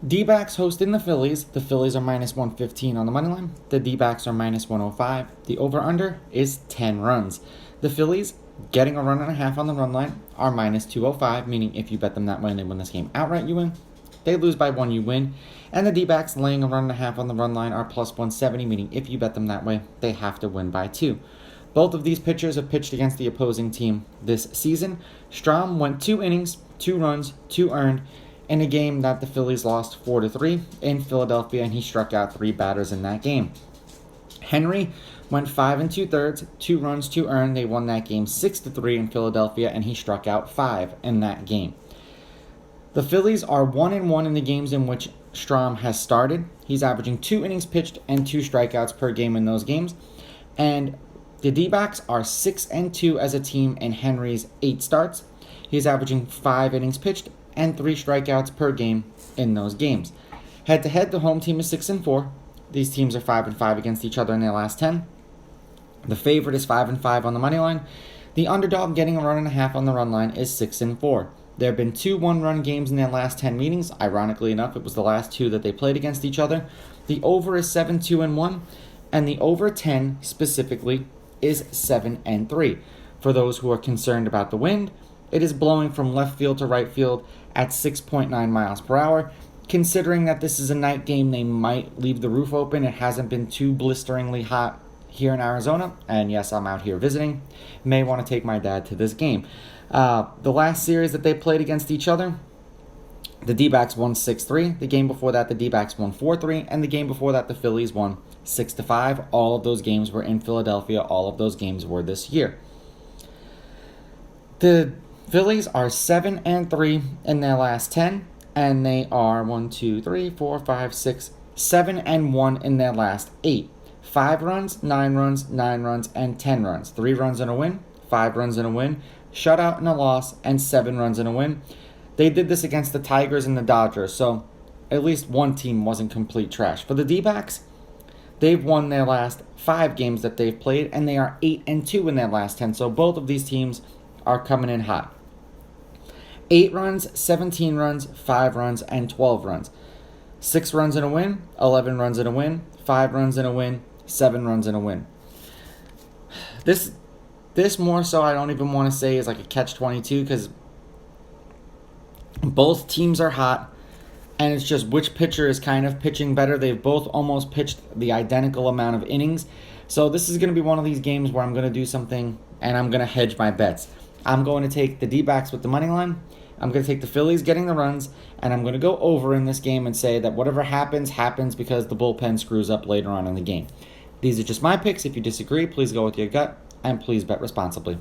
D-backs hosting the Phillies. The Phillies are minus 115 on the money line. The D-backs are minus 105. The over-under is 10 runs. The Phillies, getting a run and a half on the run line, are minus 205, meaning if you bet them that way and they win this game outright, you win. They lose by 1, you win. And the D-backs, laying a run and a half on the run line, are plus 170, meaning if you bet them that way, they have to win by 2. Both of these pitchers have pitched against the opposing team this season. Strahm went 2 innings, 2 runs, 2 earned, in a game that the Phillies lost 4-3 in Philadelphia, and he struck out 3 batters in that game. Henry went 5 2/3, 2 runs, 2 earned. They won that game 6-3 in Philadelphia, and he struck out 5 in that game. The Phillies are 1-1 in the games in which Strahm has started. He's averaging 2 innings pitched and 2 strikeouts per game in those games. And the D-backs are 6-2 as a team in Henry's 8 starts. He's averaging 5 innings pitched and 3 strikeouts per game in those games. Head-to-head, the home team is 6-4. These teams are 5-5 against each other in their last 10. The favorite is 5-5 on the money line. The underdog, getting a run and a half on the run line, is 6-4. There have been 2 one-run games in their last 10 meetings. Ironically enough, it was the last 2 that they played against each other. The over is 7-2-1, and the over 10 specifically is 7-3. For those who are concerned about the wind, it is blowing from left field to right field at 6.9 miles per hour. Considering that this is a night game, they might leave the roof open. It hasn't been too blisteringly hot here in Arizona, and yes, I'm out here visiting. May want to take my dad to this game. The last series that they played against each other, the D-backs won 6-3. The game before that, the D-backs won 4-3. And the game before that, the Phillies won 6-5. All of those games were in Philadelphia. All of those games were this year. The Phillies are 7-3 in their last 10. And they are 7-1 in their last 8. 5 runs, 9 runs, 9 runs, and 10 runs. 3 runs and a win, 5 runs and a win, shutout and a loss, and 7 runs and a win. They did this against the Tigers and the Dodgers, so at least one team wasn't complete trash. For the D-backs, they've won their last 5 games that they've played, and they are 8-2 in their last 10. So both of these teams are coming in hot. 8 runs, 17 runs, 5 runs, and 12 runs. 6 runs and a win, 11 runs and a win, 5 runs and a win, 7 runs and a win. This more so I don't even want to say is like a catch-22, because both teams are hot, and it's just which pitcher is kind of pitching better. They've both almost pitched the identical amount of innings. So this is going to be one of these games where I'm going to do something, and I'm going to hedge my bets. I'm going to take the D-backs with the money line. I'm going to take the Phillies getting the runs, and I'm going to go over in this game and say that whatever happens, happens because the bullpen screws up later on in the game. These are just my picks. If you disagree, please go with your gut, and please bet responsibly.